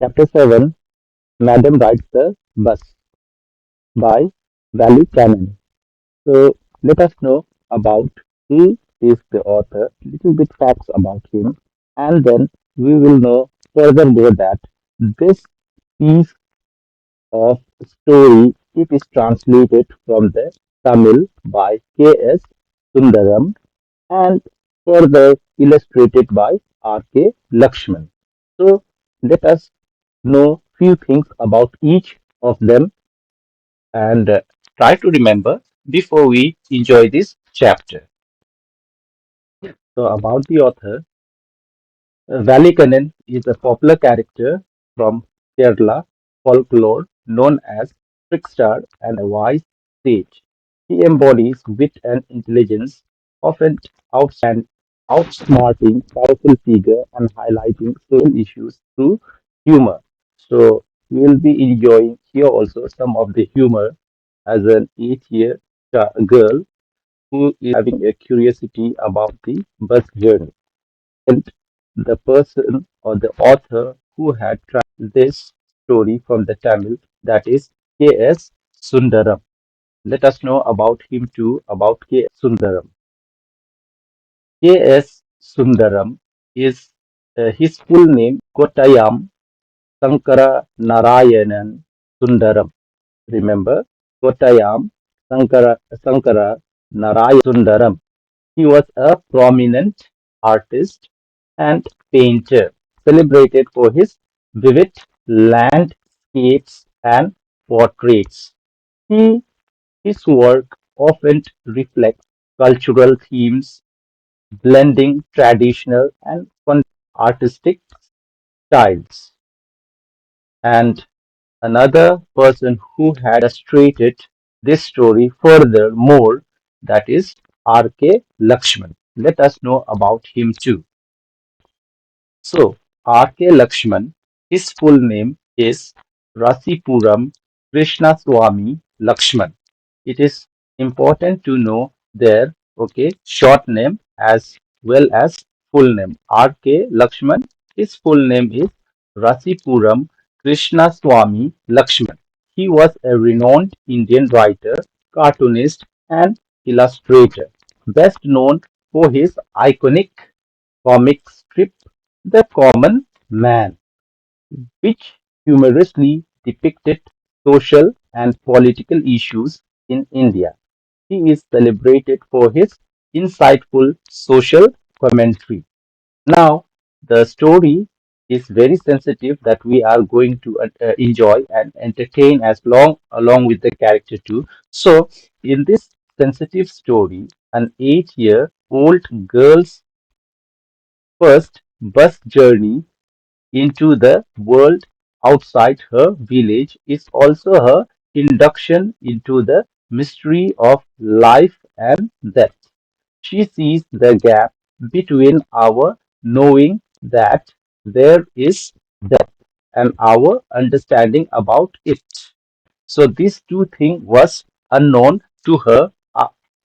Chapter 7 Madam Rides the Bus by Vallikkannan. So let us know about who is the author, little bit facts about him, and then we will know furthermore that this piece of story it is translated from the Tamil by K.S. Sundaram and further illustrated by R.K. Lakshman. So let us know few things about each of them and try to remember before we enjoy this chapter. So about the author, Vallikkannan is a popular character from Kerala folklore known as trickster and a wise sage. He embodies wit and intelligence, often outsmarting powerful figure and highlighting social issues through humor. So we will be enjoying here also some of the humor as an 8-year girl who is having a curiosity about the bus journey. And the person or the author who had translated this story from the Tamil, that is K.S. Sundaram. Let us know about him too, about K.S. Sundaram. K.S. Sundaram is his full name Kottayam Sankara Narayanan Sundaram. Remember, Kottayam Sankara Narayan Sundaram. He was a prominent artist and painter, celebrated for his vivid landscapes and portraits. He, his work often reflects cultural themes, blending traditional and artistic styles. And another person who had illustrated this story furthermore, that is R.K. Lakshman. Let us know about him too. So, R.K. Lakshman, his full name is Rasipuram Krishnaswamy Lakshman. It is important to know their short name as well as full name. R.K. Lakshman, his full name is Rasipuram Krishnaswamy Lakshman. He was a renowned Indian writer, cartoonist, and illustrator, best known for his iconic comic strip The Common Man, which humorously depicted social and political issues in India. He is celebrated for his insightful social commentary. Now, the story is very sensitive that we are going to enjoy and entertain as long along with the character too. So, in this sensitive story, an 8-year-old girl's first bus journey into the world outside her village is also her induction into the mystery of life and death. She sees the gap between our knowing that there is death and our understanding about it. So these two things was unknown to her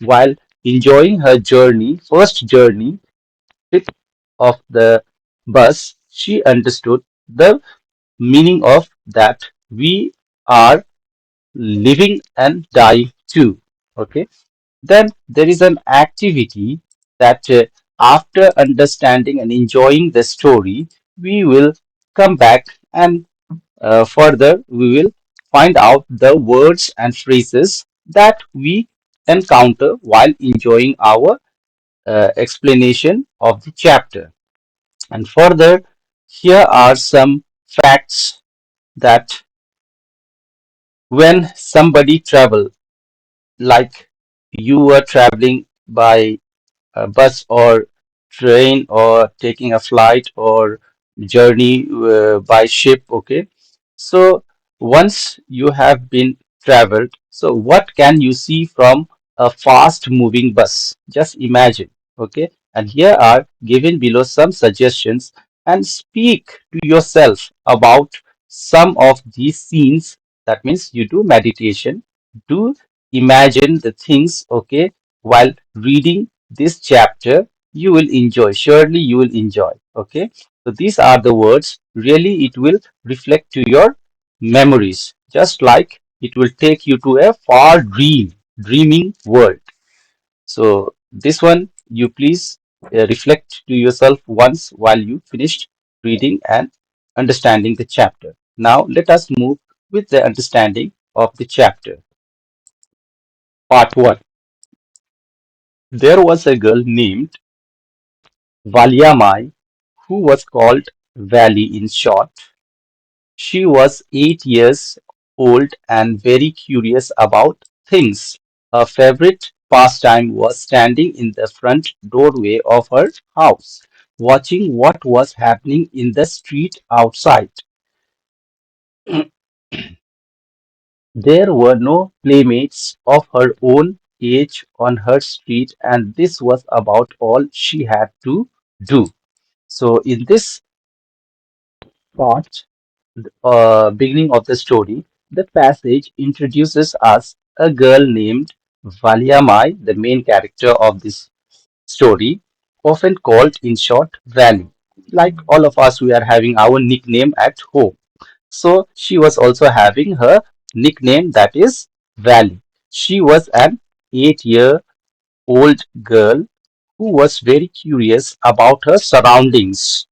while enjoying her journey, first journey trip of the bus. She understood the meaning of that we are living and dying too. Okay. Then there is an activity that after understanding and enjoying the story, we will come back and further we will find out the words and phrases that we encounter while enjoying our explanation of the chapter. And further, here are some facts that when somebody travel, like you were traveling by a bus or train or taking a flight or journey by ship, okay? So once you have been traveled, so what can you see from a fast moving bus? Just imagine, okay? And here are given below some suggestions and speak to yourself about some of these scenes. That means you do meditation, do imagine the things, okay, while reading this chapter. You will enjoy, surely you will enjoy, okay. So these are the words. Really, it will reflect to your memories, just like it will take you to a dreaming world. So this one, you please reflect to yourself once while you finished reading and understanding the chapter. Now let us move with the understanding of the chapter. Part 1. There was a girl named Valyamai who was called Valley in short. She was 8 years old and very curious about things. Her favorite pastime was standing in the front doorway of her house, watching what was happening in the street outside. There were no playmates of her own age on her street, and this was about all she had to do. So, in this part, beginning of the story, the passage introduces us a girl named Valyamai, the main character of this story, often called in short Valley. Like all of us, we are having our nickname at home. So she was also having her nickname, that is Valley. She was an 8-year-old girl who was very curious about her surroundings,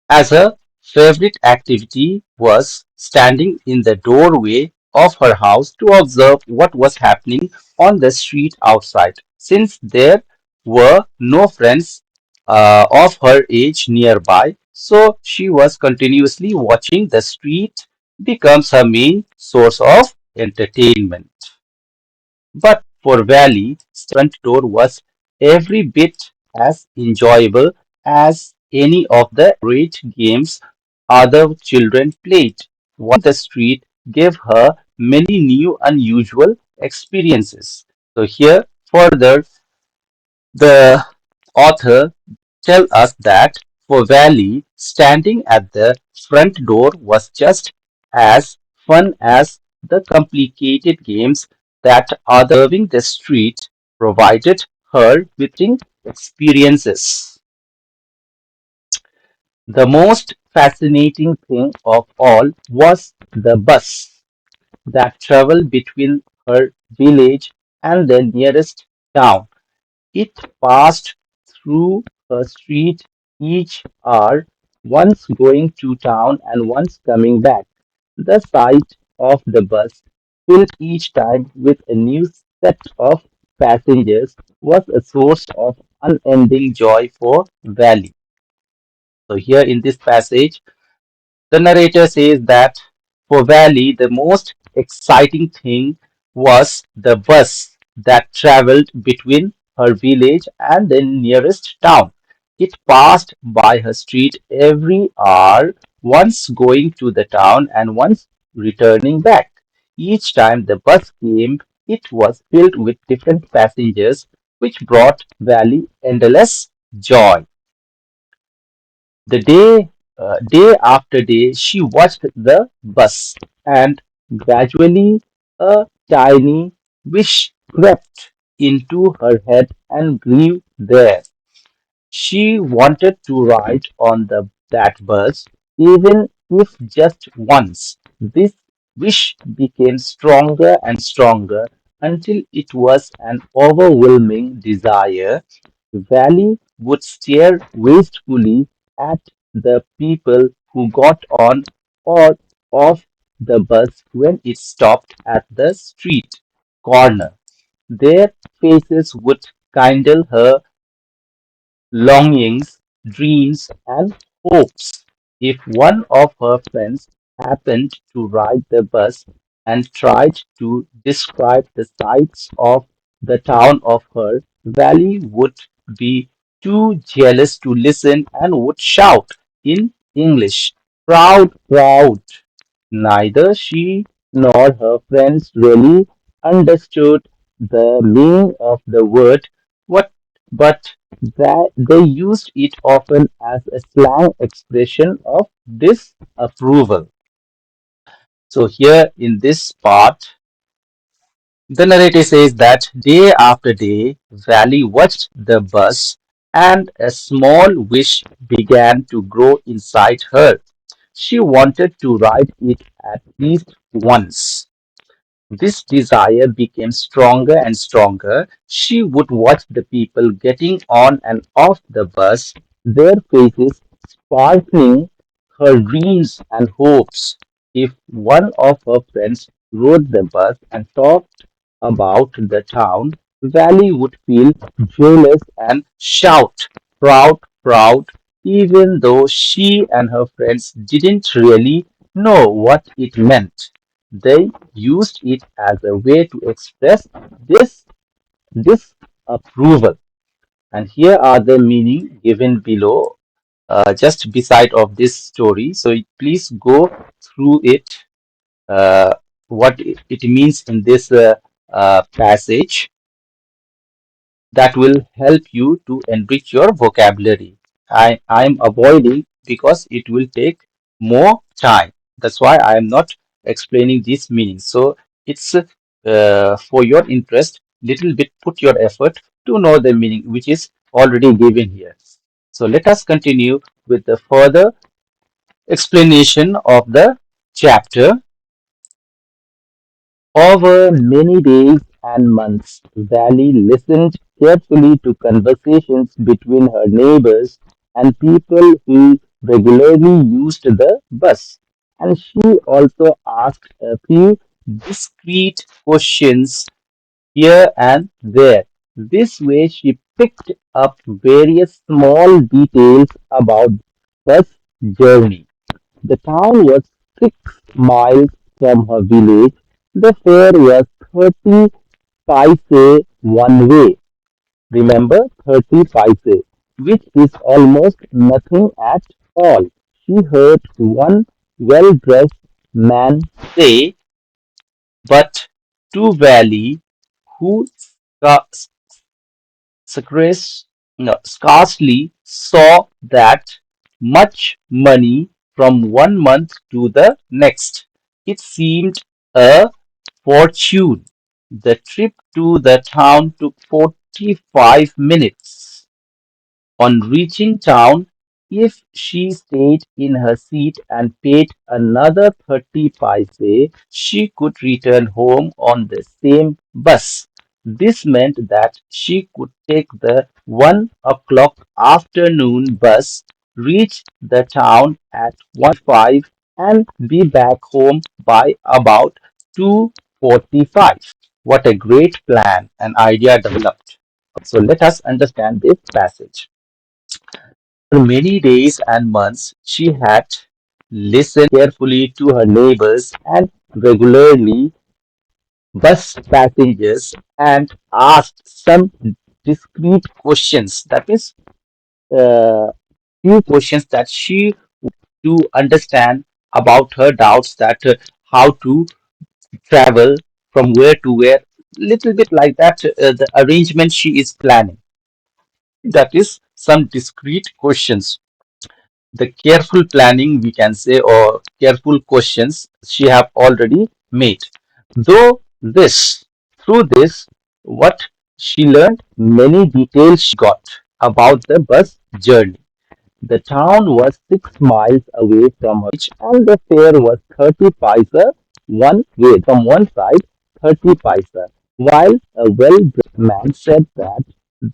as her favorite activity was standing in the doorway of her house to observe what was happening on the street outside. Since there were no friends of her age nearby, so she was continuously watching the street becomes her main source of entertainment. But for Valley, front door was every bit as enjoyable as any of the elaborate games other children played. Watching the street gave her many new unusual experiences. So here further the author tell us that for Valley, standing at the front door was just as fun as the complicated games that observing the street provided her with experiences. The most fascinating thing of all was the bus that traveled between her village and the nearest town. It passed through a street each hour, once going to town and once coming back. The sight of the bus, filled each time with a new set of passengers, was a source of unending joy for Valley. So, here in this passage, the narrator says that for Valley, the most exciting thing was the bus that traveled between her village and the nearest town. It passed by her street every hour, once going to the town and once returning back. Each time the bus came, it was filled with different passengers, which brought Valley endless joy. Day after day, she watched the bus, and gradually a tiny wish crept into her head and grew there. She wanted to ride on that bus, even if just once. This wish became stronger and stronger until it was an overwhelming desire. Valley would stare wistfully at the people who got on or off the bus when it stopped at the street corner. Their faces would kindle her longings, dreams, and hopes. If one of her friends happened to ride the bus and tried to describe the sights of the town of her valley, would be too jealous to listen and would shout in English, "Proud, proud." Neither she nor her friends really understood the meaning of the word, what, but that they used it often as a slang expression of disapproval. So here in this part, the narrator says that day after day, Valley watched the bus and a small wish began to grow inside her. She wanted to ride it at least once. This desire became stronger and stronger. She would watch the people getting on and off the bus, their faces sparkling, her dreams and hopes. If one of her friends rode the bus and talked about the town, Valley would feel jealous and shout, proud, proud, even though she and her friends didn't really know what it meant. They used it as a way to express this disapproval. And here are the meaning given below, just beside of this story. So please go through it, uh, what it means in this passage that will help you to enrich your vocabulary. I'm avoiding because it will take more time. That's why I am not explaining these meanings. So it's for your interest, little bit put your effort to know the meaning, which is already given here. So let us continue with the further explanation of the chapter. Over many days and months, Valley listened carefully to conversations between her neighbors and people who regularly used the bus. And she also asked a few discreet questions here and there. This way, she picked up various small details about bus journey. The town was 6 miles from her village. The fare was 30 paise one way. Remember, 30 paise, which is almost nothing at all. She heard one well dressed man say, but to Valley, who sca- scarce- scarcely saw that much money from one month to the next. It seemed a fortune. The trip to the town took 45 minutes. On reaching town, if she stayed in her seat and paid another 30 paise, she could return home on the same bus. This meant that she could take the 1 o'clock afternoon bus, reach the town at 1:45, and be back home by about 2:45. What a great plan and idea developed. So let us understand this passage. For many days and months, she had listened carefully to her neighbors and regularly bus passengers and asked some discreet questions. That means, few questions that she to understand about her doubts that how to travel from where to where. Little bit like that, the arrangement she is planning. That is some discreet questions, the careful planning we can say, or careful questions she have already made. Though this through this, what she learned, many details she got about the bus journey. The town was 6 miles away from her village, and the fare was 30 paisa one way from one side, 30 paisa, while a well-dressed man said that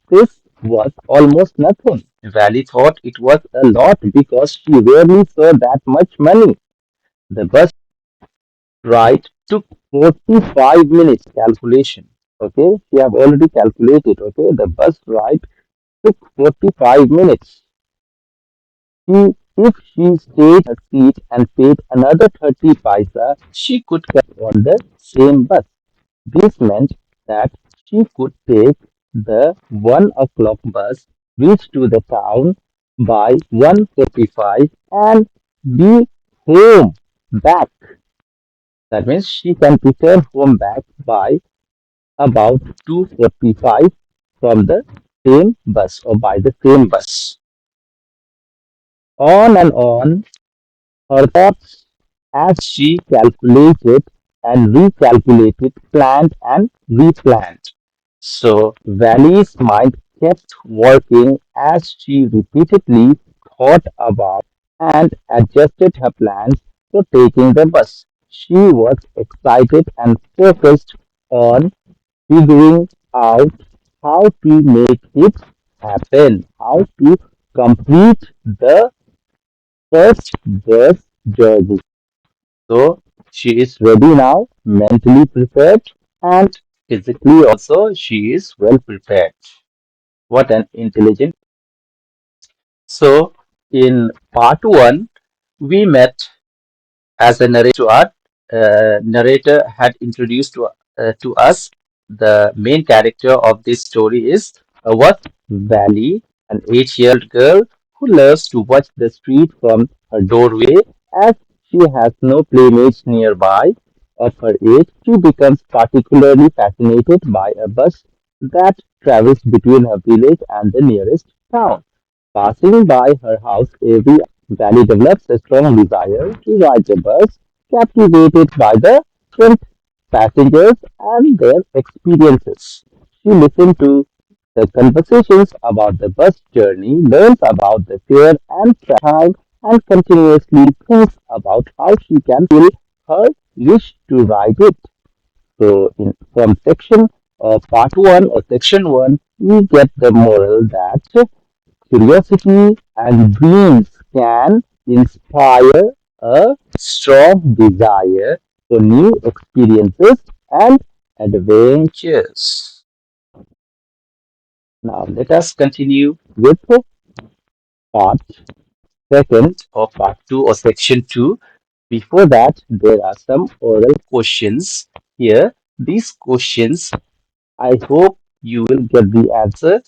this was almost nothing. Valley thought it was a lot because she rarely saw that much money. The bus ride took 45 minutes calculation. Okay, she have already calculated. Okay, the bus ride took 45 minutes. If she stayed her seat and paid another 30 paisa, she could get on the same bus. This meant that she could take the 1 o'clock bus, reach to the town by 1:45, and be home back. That means she can return home back by about 2:45 from the same bus or by the same bus. On and on her thoughts as she calculated and recalculated, planned and replanned. So Valley's mind kept working as she repeatedly thought about and adjusted her plans for taking the bus. She was excited and focused on figuring out how to make it happen, how to complete the first bus journey. So she is ready now, mentally prepared, and physically also she is well prepared. What an intelligent. So in part one, we met as a narrator had introduced to us the main character of this story is what Valley, an 8-year-old girl who loves to watch the street from her doorway as she has no playmates nearby. Of her age, she becomes particularly fascinated by a bus that travels between her village and the nearest town. Passing by her house every Valley develops a strong desire to ride the bus, captivated by the front passengers and their experiences. She listens to the conversations about the bus journey, learns about the fare and time, and continuously thinks about how she can fulfill her wish to ride it. So, from section part one or section one, we get the moral that curiosity and dreams can inspire a strong desire for new experiences and adventures. Now, let us continue with part second or part two or section two. Before that, there are some oral questions here. These questions I hope you will get the answer,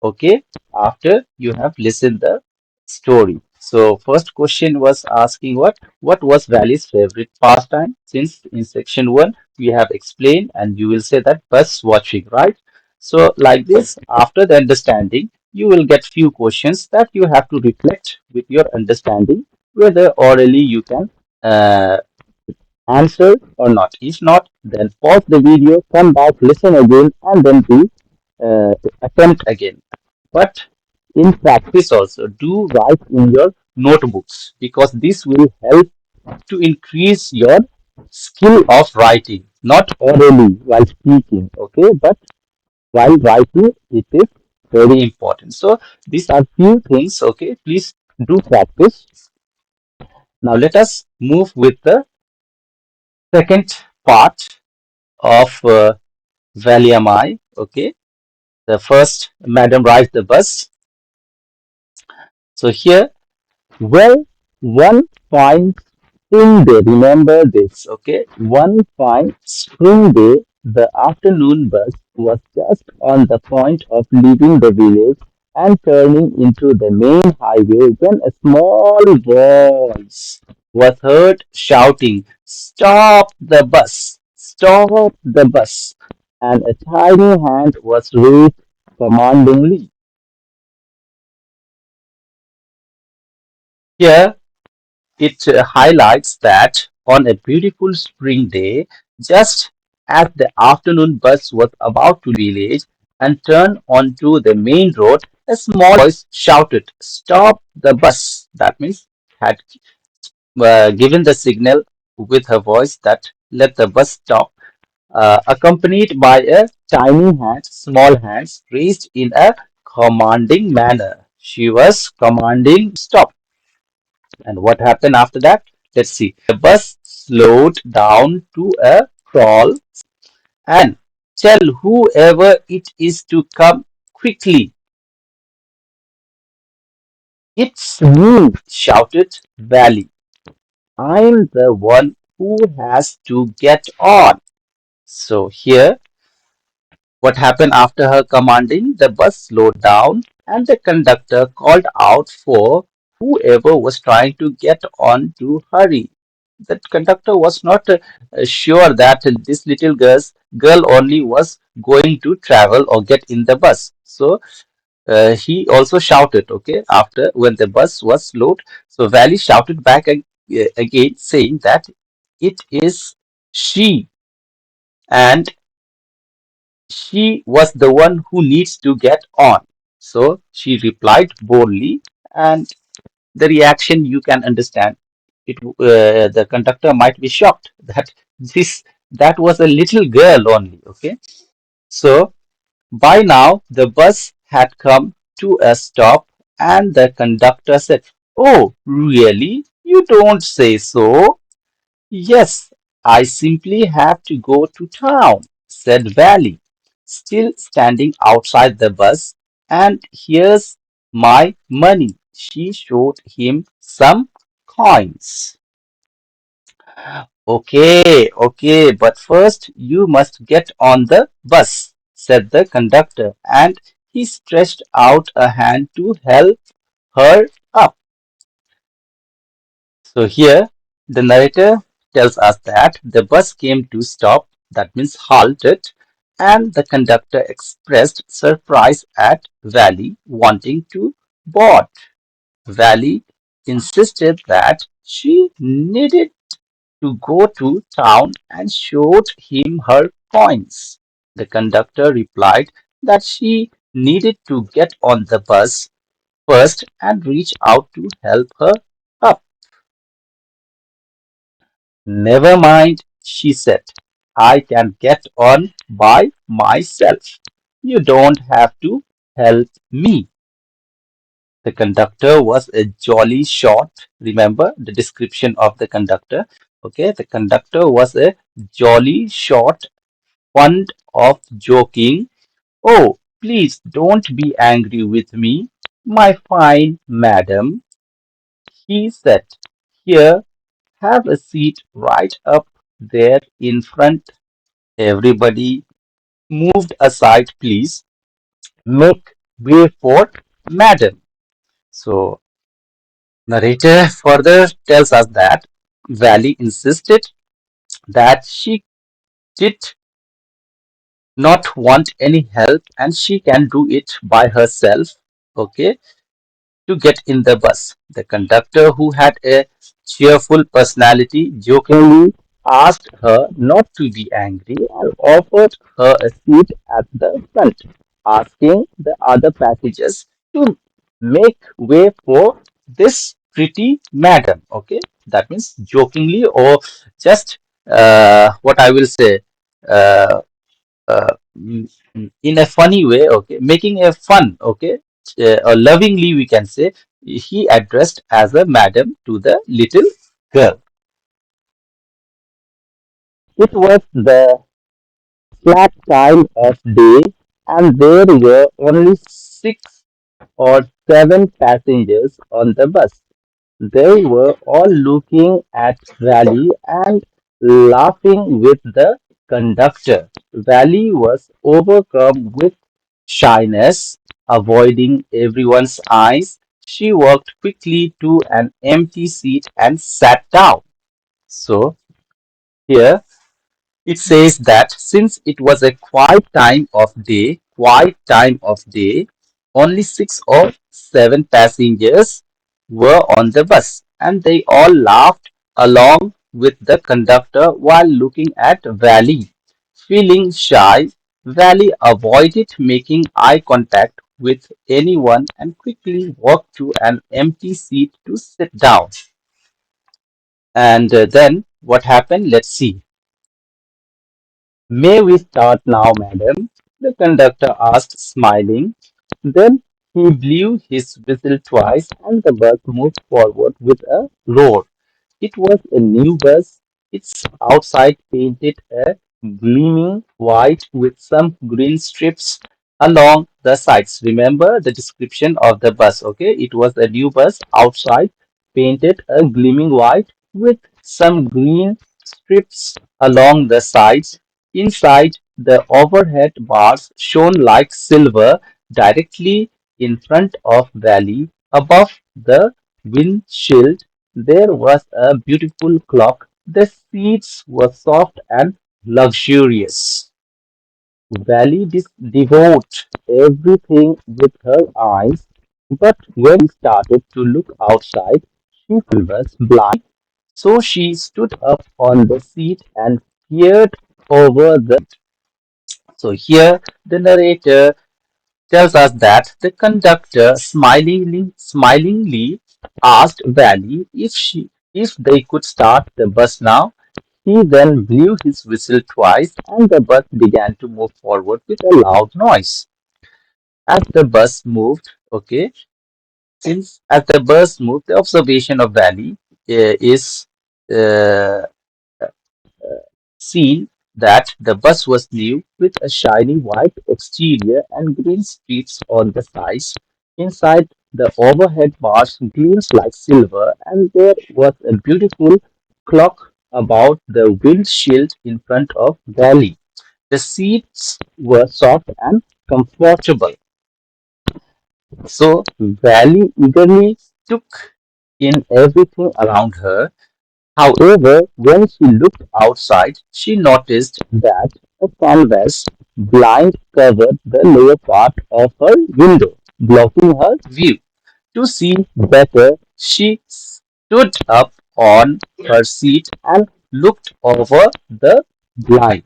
okay, after you have listened the story. So first question was asking what was Valley's favorite pastime? Since in section one we have explained and you will say that bus watching, right? So like this, after the understanding, you will get few questions that you have to reflect with your understanding whether orally you can uh, answer or not. If not, then pause the video, come back, listen again, and then attempt again. But in practice also, do write in your notebooks because this will help to increase your skill of writing, not orally while speaking, okay, but while writing, it is very important. So these are few things, okay. Please do practice. Now let us move with the second part of Valiamai. Okay, the first madam rides the bus. So here, well, one fine spring day. Remember this, okay? One fine spring day, the afternoon bus was just on the point of leaving the village and turning into the main highway when a small voice was heard shouting, "Stop the bus! Stop the bus!" And a tiny hand was raised commandingly. Here, it highlights that on a beautiful spring day, just as the afternoon bus was about to village and turn onto the main road, a small voice shouted, "Stop the bus!" That means had given the signal with her voice that let the bus stop, accompanied by a tiny hand, small hands raised in a commanding manner. She was commanding stop. And what happened after that? Let's see. The bus slowed down to a crawl and tell whoever it is to come quickly. "It's me," shouted Valley. "I'm the one who has to get on." So here, what happened after her commanding? The bus slowed down and the conductor called out for whoever was trying to get on to hurry. The conductor was not sure that this girl only was going to travel or get in the bus. So he also shouted, okay, after when the bus was slowed. So Valley shouted back again, saying that it is she and she was the one who needs to get on. So she replied boldly, and the reaction you can understand. The conductor might be shocked that that was a little girl only. Okay, so by now the bus had come to a stop, and the conductor said, "Oh, really? You don't say so." "Yes, I simply have to go to town," said Valley, still standing outside the bus. "And here's my money." She showed him some coins. Okay, but first you must get on the bus," said the conductor, and he stretched out a hand to help her up. So here the narrator tells us that the bus came to stop, that means halted, and the conductor expressed surprise at Valley wanting to board. Valley insisted that she needed to go to town and showed him her coins. The conductor replied that she needed to get on the bus first and reach out to help her up. "Never mind," she said. "I can get on by myself. You don't have to help me." The conductor was a jolly short. Remember the description of the conductor. Okay, the conductor was a jolly short, fond of joking. "Oh, please don't be angry with me, my fine madam," he said. "Here, have a seat right up there in front. Everybody moved aside, please. Make way for madam." So, narrator further tells us that Valley insisted that she did not want any help and she can do it by herself. Okay, to get in the bus. The conductor, who had a cheerful personality, jokingly asked her not to be angry and offered her a seat at the front, asking the other passengers to make way for this pretty madam. Okay, that means jokingly, or just what I will say. Uh, in a funny way, okay, making a fun, okay, or lovingly we can say, he addressed as a madam to the little girl. It was the slack time of day, and there were only 6 or 7 passengers on the bus. They were all looking at Valley and laughing with the conductor. Valley was overcome with shyness, avoiding everyone's eyes. She walked quickly to an empty seat and sat down. So, here it says that since it was a quiet time of day, only 6 or 7 passengers were on the bus, and they all laughed along with the conductor while looking at Valley. Feeling shy, Valley avoided making eye contact with anyone and quickly walked to an empty seat to sit down. And then what happened? Let's see. "May we start now, madam?" the conductor asked, smiling. Then he blew his whistle twice, and the bus moved forward with a roar. It was a new bus, its outside painted a gleaming white with some green strips along the sides. Remember the description of the bus, okay? It was a new bus, outside painted a gleaming white with some green strips along the sides. Inside, the overhead bars shone like silver directly in front of Valley. Above the windshield there was a beautiful clock. The seats were soft and luxurious. Valley devoured everything with her eyes, but when she started to look outside, she was blind. So she stood up on the seat and peered over the. So here the narrator tells us that the conductor smilingly asked Valley if they could start the bus now. He then blew his whistle twice and the bus began to move forward with a loud noise. As the bus moved, okay, since as the bus moved, the observation of Valley is uh, seen that the bus was new with a shiny white exterior and green streaks on the sides. Inside, the overhead bars gleams like silver, and there was a beautiful clock about the windshield in front of Valley. The seats were soft and comfortable. So Valley eagerly took in everything around her. However, when she looked outside, she noticed that a canvas blind covered the lower part of her window, blocking her view. To see better, she stood up on her seat and looked over the blind.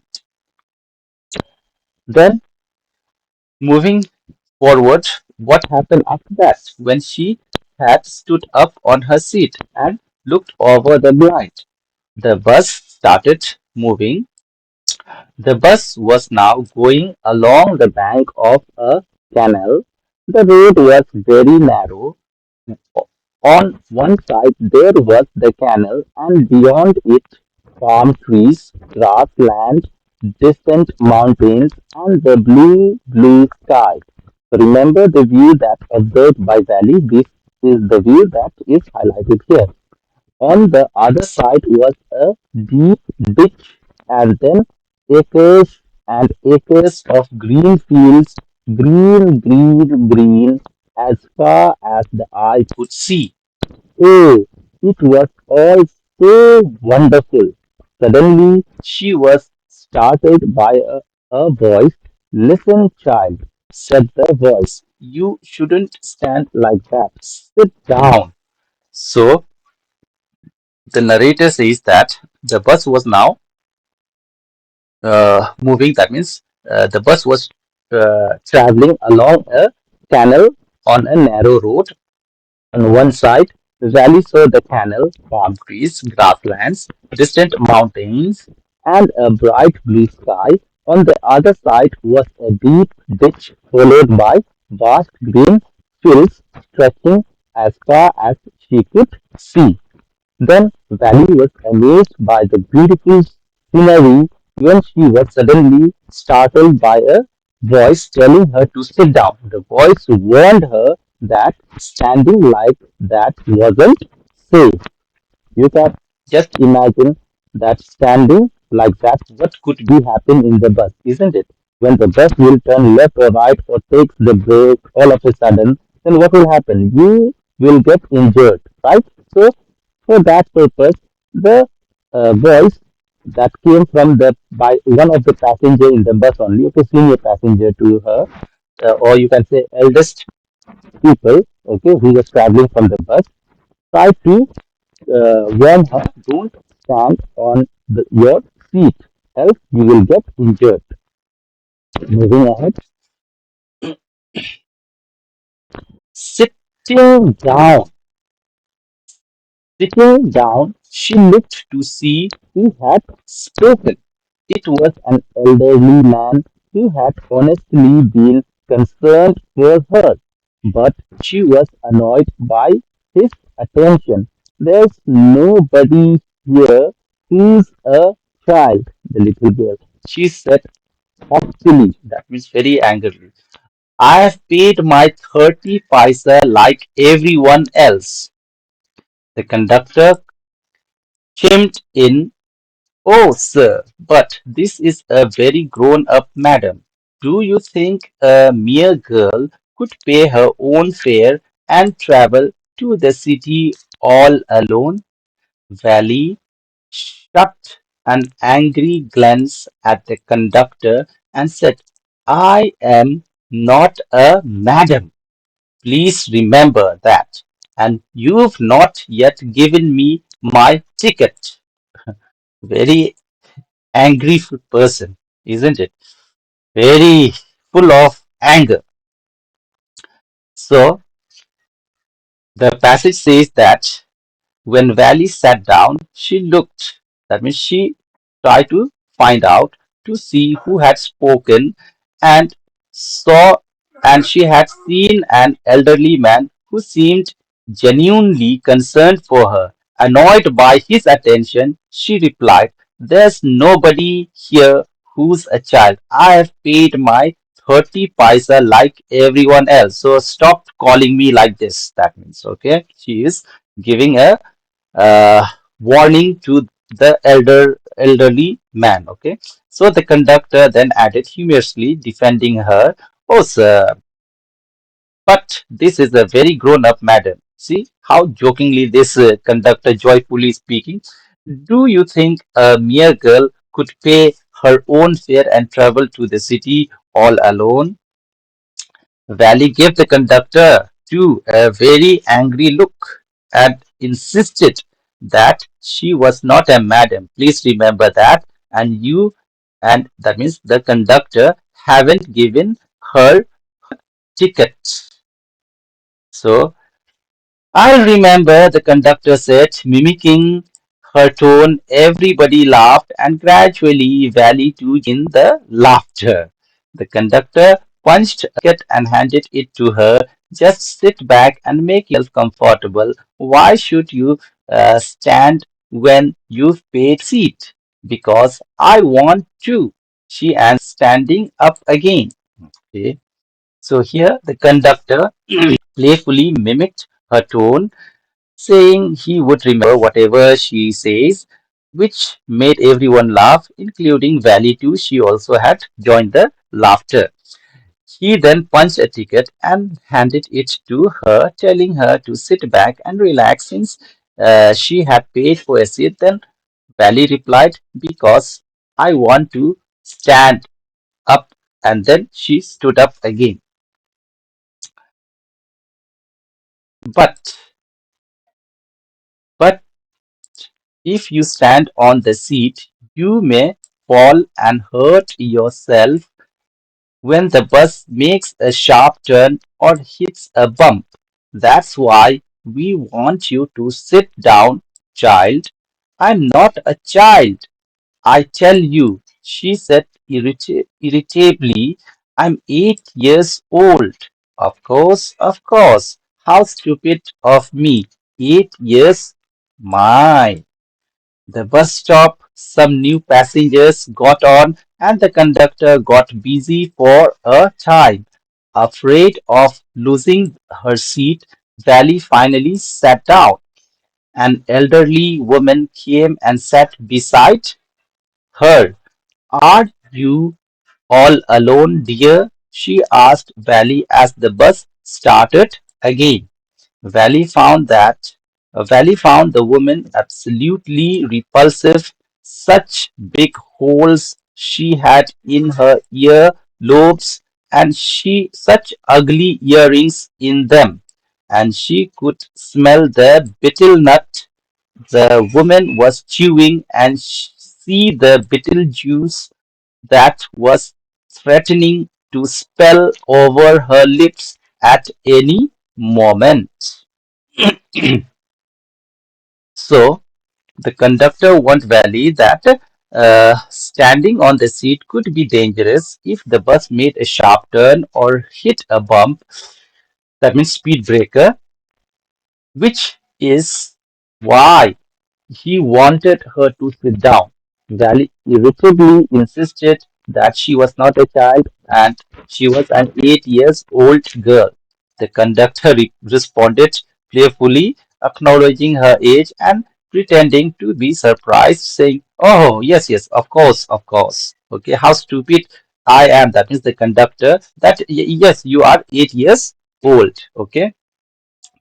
Then, moving forward, what happened after that? When she had stood up on her seat and looked over the blind, the bus started moving. The bus was now going along the bank of a canal. The road was very narrow. On one side there was the canal, and beyond it palm trees, grassland, distant mountains, and the blue, blue sky. Remember the view that observed by Valley. This is the view that is highlighted here. On the other side was a deep ditch, and then acres and acres of green fields, green, green, green, as far as the eye could see. Oh, it was all so wonderful. Suddenly, she was startled by a voice. Listen, child, said the voice. You shouldn't stand like that. Sit down. So, the narrator says that the bus was now moving. That means the bus was traveling along a canal on a narrow road. On one side, the valley saw the canal, palm trees, grasslands, distant mountains, and a bright blue sky. On the other side was a deep ditch followed by vast green fields stretching as far as she could see. Then Valley was amazed by the beautiful scenery when she was suddenly startled by a voice telling her to sit down. The voice warned her that standing like that wasn't safe. You can just imagine that standing like that, what could be happen in the bus, isn't it? When the bus will turn left or right or takes the brake all of a sudden, then what will happen? You will get injured, right? So, for that purpose, the voice that came from the by one of the passenger in the bus only, okay, senior passenger to her, or you can say eldest people, okay, who was traveling from the bus, try to warn her, don't stand on your seat, else you will get injured. Moving ahead, sitting down. Sitting down, she looked to see who had spoken. It was an elderly man who had honestly been concerned for her, but she was annoyed by his attention. There's nobody here who's a child, the little girl. She said hotly, that means very angrily. I have paid my 30 paisa like everyone else. The conductor chimed in. Oh, sir, but this is a very grown-up madam. Do you think a mere girl could pay her own fare and travel to the city all alone? Valley shot an angry glance at the conductor and said, I am not a madam. Please remember that. And you've not yet given me my ticket. Very angry person, isn't it? Very full of anger. So the passage says that when Valley sat down, she looked. That means she tried to find out to see who had spoken and saw, and she had seen an elderly man who seemed genuinely concerned for her. Annoyed by his attention, she replied, "There's nobody here who's a child. I have paid my 30 paisa like everyone else. So stop calling me like this." That means, okay, she is giving a uh, warning to the elderly man. Okay, so the conductor then added humorously, defending her, "Oh, sir, but this is a very grown-up madam." See how jokingly this conductor joyfully speaking. "Do you think a mere girl could pay her own fare and travel to the city all alone?" Valley gave the conductor, too, a very angry look and insisted that she was not a madam. "Please remember that, and you, and that means the conductor, haven't given her ticket." So "I'll remember," the conductor said, mimicking her tone. Everybody laughed, and gradually Valley too joined in the laughter. The conductor punched a ticket and handed it to her. "Just sit back and make yourself comfortable. Why should you stand when you've paid seat?" "Because I want to," she answered, standing up again. Okay. So here the conductor playfully mimicked her tone, saying he would remember whatever she says, which made everyone laugh, including Valley too. She also had joined the laughter. He then punched a ticket and handed it to her, telling her to sit back and relax since she had paid for a seat. Then Valley replied, "Because I want to stand up." And then she stood up again. But, but if you stand on the seat, you may fall and hurt yourself when the bus makes a sharp turn or hits a bump. That's why we want you to sit down, child." "I'm not a child, I tell you," she said irritably. "I'm 8 years old." Of course. How stupid of me. 8 years? My. The bus stopped, some new passengers got on, and the conductor got busy for a time. Afraid of losing her seat, Valley finally sat down. An elderly woman came and sat beside her. "Are you all alone, dear?" she asked Valley as the bus started again. Valley found that Valley found the woman absolutely repulsive. Such big holes she had in her ear lobes, and she such ugly earrings in them, and she could smell the betel nut the woman was chewing and see the betel juice that was threatening to spill over her lips at any moment. So the conductor warned Valley that standing on the seat could be dangerous if the bus made a sharp turn or hit a bump, that means speed breaker, which is why he wanted her to sit down. Valley irritably insisted that she was not a child and she was an 8 years old girl. The conductor responded playfully, acknowledging her age and pretending to be surprised, saying, "Oh, yes, yes, of course, of course." Okay, how stupid I am. That means the conductor that, yes, you are 8 years old. Okay.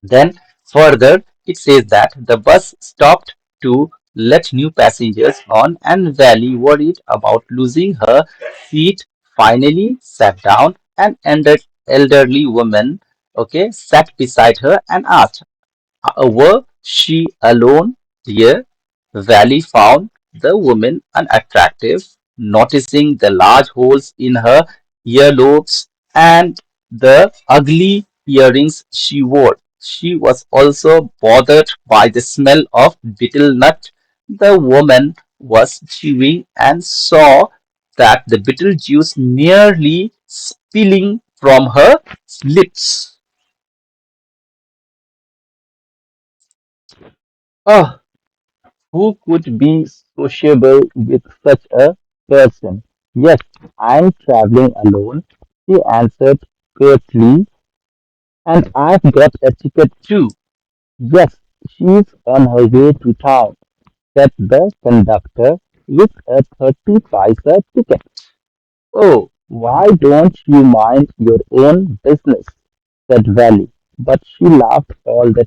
Then further, it says that the bus stopped to let new passengers on, and Valley, worried about losing her seat, finally sat down. An elderly woman, okay, sat beside her and asked, "Were she alone, dear?" Valley found the woman unattractive, noticing the large holes in her earlobes and the ugly earrings she wore. She was also bothered by the smell of betel nut the woman was chewing and saw that the betel juice nearly spilling from her lips. Oh, who could be sociable with such a person? Yes, I'm traveling alone, she answered curtly, and I've got a ticket too. Yes, she's on her way to town, said the conductor with a 30 paisa ticket. Oh, why don't you mind your own business? Said Valley. But she laughed all the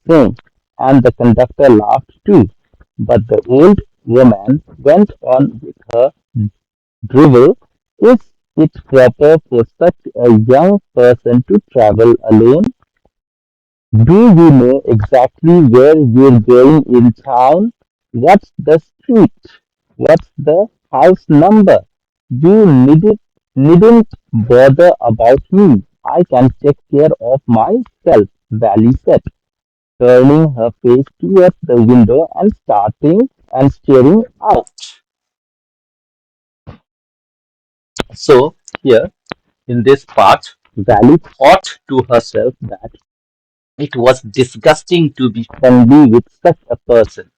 same, and the conductor laughed too. But the old woman went on with her drivel. Is it proper for such a young person to travel alone? Do you know exactly where you're going in town? What's the street? What's the house number? You needn't bother about me. I can take care of myself, Valley said, turning her face towards the window and starting and staring out. So here in this part, Valley thought to herself that it was disgusting to be friendly with such a person.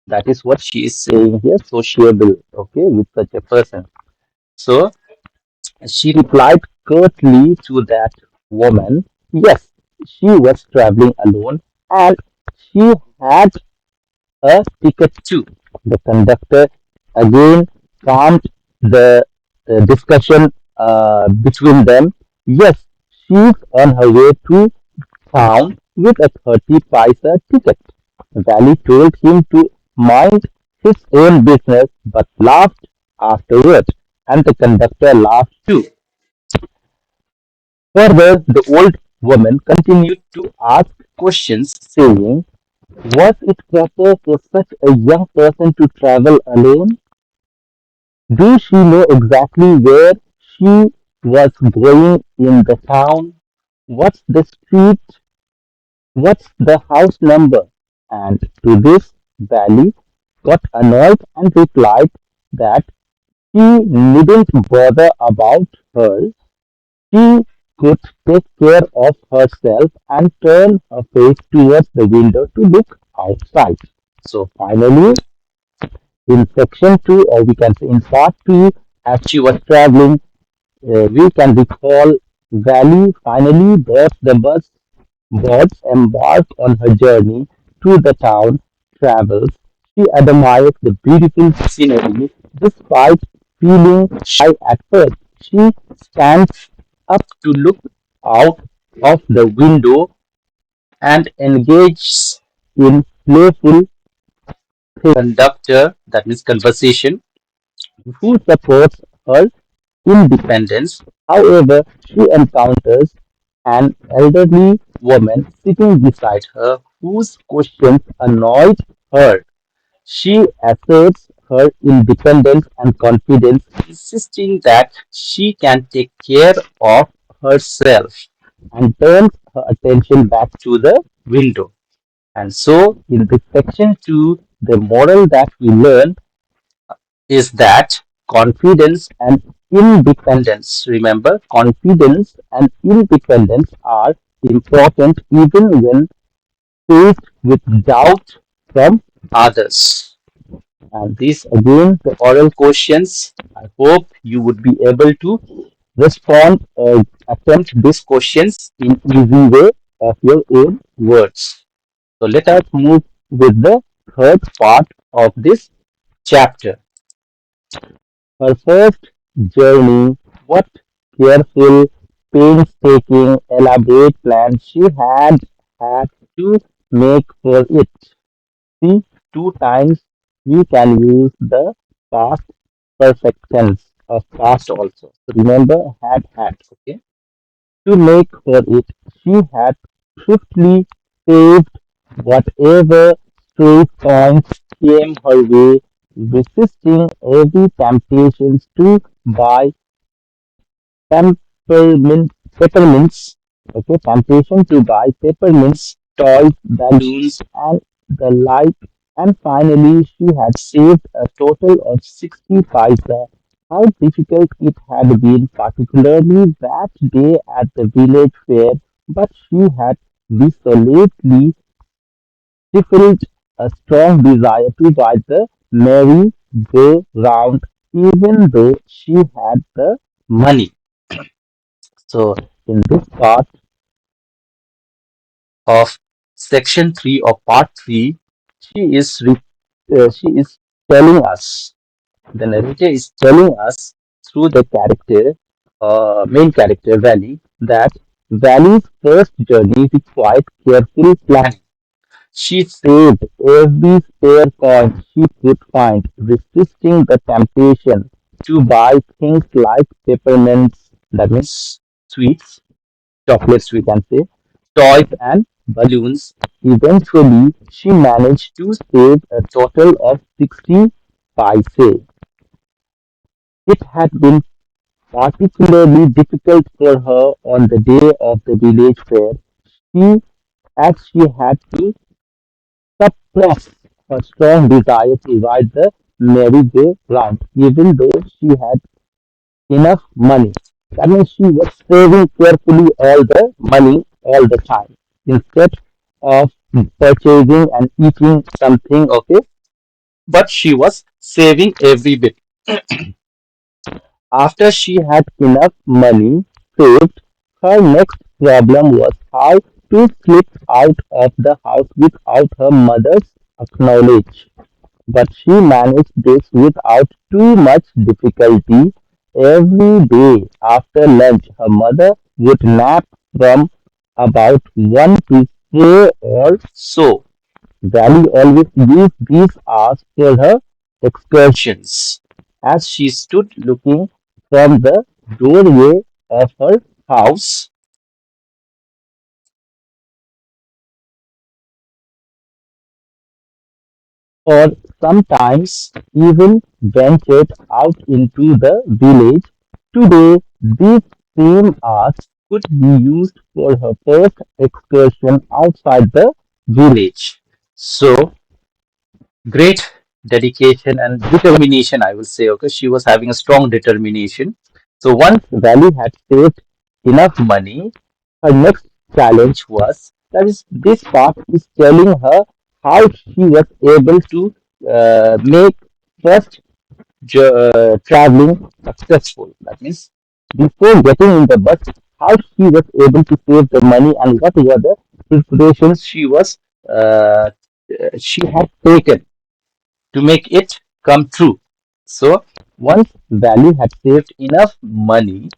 That is what she is saying here, sociable, okay, with such a person. So she replied curtly to that woman, yes, she was traveling alone and she had a ticket too. The conductor again calmed the discussion between them. Yes, she's on her way to town with a 30 paisa ticket. Valley told him to mind his own business but laughed afterward, and the conductor laughed too. Further, the old woman continued to ask questions, saying, was it proper for such a young person to travel alone? Do she know exactly where she was going in the town? What's the street? What's the house number? And to this, Valley got annoyed and replied that she needn't bother about her. She could take care of herself and turn her face towards the window to look outside. So finally, in section 2, or we can say in part 2, as she was traveling, we can recall Valley finally boards the bus, boards embarked on her journey to the town, travels. She admires the beautiful scenery despite feeling shy at first. She stands up to look out of the window and engages in playful conductor, that means conversation, who supports her independence. However, she encounters an elderly woman sitting beside her whose questions annoyed her. She asserts her independence and confidence, insisting that she can take care of herself and turns her attention back to the window. And so, in this section 2, the moral that we learn is that confidence and independence, remember, confidence and independence are important even when faced with doubt from others. And these again, the oral questions. I hope you would be able to respond or attempt these questions in easy way of your own words. So let us move with the third part of this chapter. Her first journey, what careful, painstaking, elaborate plans she had to make for it. See, two times we can use the past perfect tense of past also. So remember, had, okay? To make for it, she had swiftly saved whatever stray coins came her way, resisting every temptation to buy peppermints Okay, temptation to buy peppermints, toys, balloons, and the like. And finally, she had saved a total of 60 paisa. How difficult it had been, particularly that day at the village fair, but she had resolutely stifled a strong desire to buy the merry-go-round, even though she had the money. So, in this part of section 3 or part 3, she is telling us, the narrator is telling us through the character, main character Valley, that Valley's first journey required careful planning. She saved every spare coin she could find, resisting the temptation to buy things like peppermints, that means sweets, chocolates we can say, toys and balloons. Eventually, she managed to save a total of 60 paise. It had been particularly difficult for her on the day of the village fair. She, as she had to suppress her strong desire to ride the merry-go-round, even though she had enough money. That means she was saving carefully all the money all the time instead of purchasing and eating something, okay? But she was saving every bit. After she had enough money saved, her next problem was how to slip out of the house without her mother's acknowledge. But she managed this without too much difficulty. Every day after lunch, her mother would nap from about 1 to 4 or so. Valley always used these hours for her excursions. As she stood looking from the doorway of her house, or sometimes even ventured out into the village. Today, these same hours could be used for her first excursion outside the village. So, great dedication and determination, I will say. Okay, she was having a strong determination. So, once Valley had saved enough money, her next challenge was, that is, this part is telling her how she was able to make first traveling successful. That means before getting in the bus, how she was able to save the money and what were the preparations uh, she had taken to make it come true. So once Valley had saved enough money,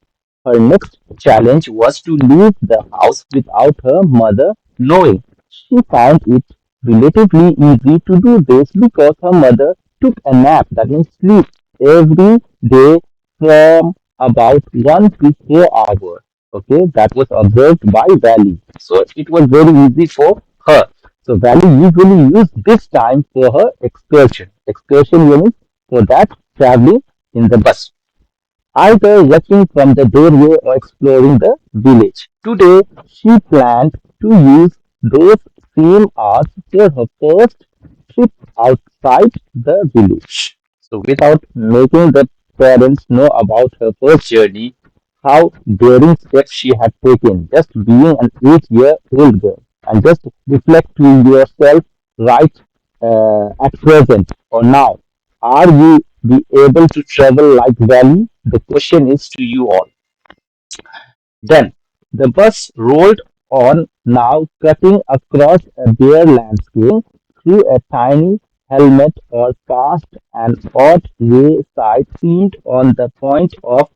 her next challenge was to leave the house without her mother knowing. She found it relatively easy to do this because her mother took a nap, that means sleep, every day from about 1 to 4 hours. Okay, that was observed by Valley. So it was very easy for her. So Valley usually used this time for her excursion. Excursion means for that traveling in the bus, either watching from the doorway or exploring the village. Today, she planned to use those same hours for her first trip outside the village. So, without making the parents know about her first journey, how daring steps she had taken, just being an 8-year-old girl, and just reflect to yourself right at present or now. Are you be able to travel like Valley? The question is to you all. Then the bus rolled on, now cutting across a bare landscape through a tiny helmet or past an odd wayside seemed on the point of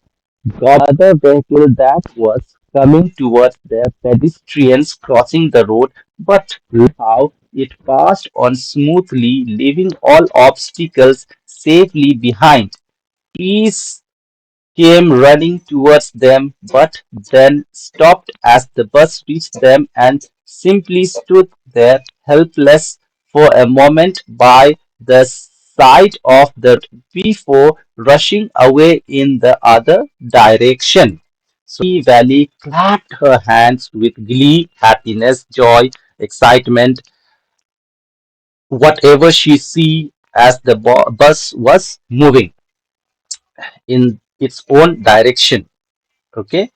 another vehicle that was coming towards the pedestrians crossing the road, but how it passed on smoothly, leaving all obstacles safely behind. Peace came running towards them, but then stopped as the bus reached them and simply stood there helpless for a moment by the side of the road before rushing away in the other direction. Valley clapped her hands with glee, happiness, joy, excitement, whatever she see as the bus was moving in its own direction. Okay.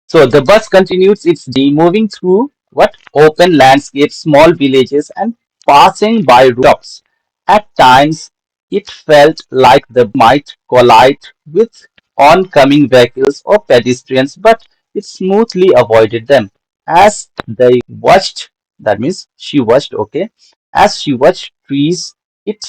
So the bus continues its journey, moving through what open landscapes, small villages, and passing by rooftops. At times, it felt like the might collide with oncoming vehicles or pedestrians, but it smoothly avoided them. As they watched, that means she watched, okay, as she watched trees, it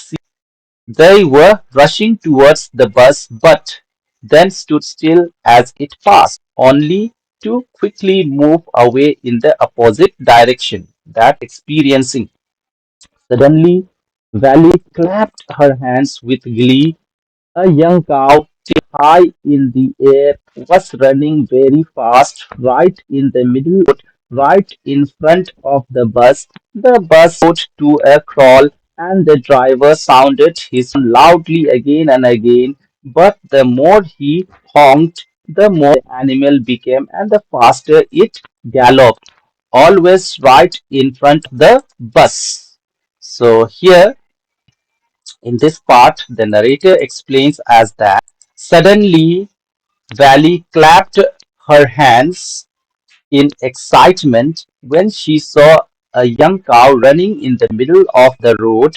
they were rushing towards the bus, but then stood still as it passed, only to quickly move away in the opposite direction. That experiencing. Suddenly, Valley clapped her hands with glee. A young cow, high in the air, was running very fast right in the middle, right in front of the bus. The bus slowed to a crawl, and the driver sounded his horn loudly again and again. But the more he honked, the more the animal became, and the faster it galloped, always right in front of the bus. So here in this part, the narrator explains as that suddenly Valley clapped her hands in excitement when she saw a young cow running in the middle of the road,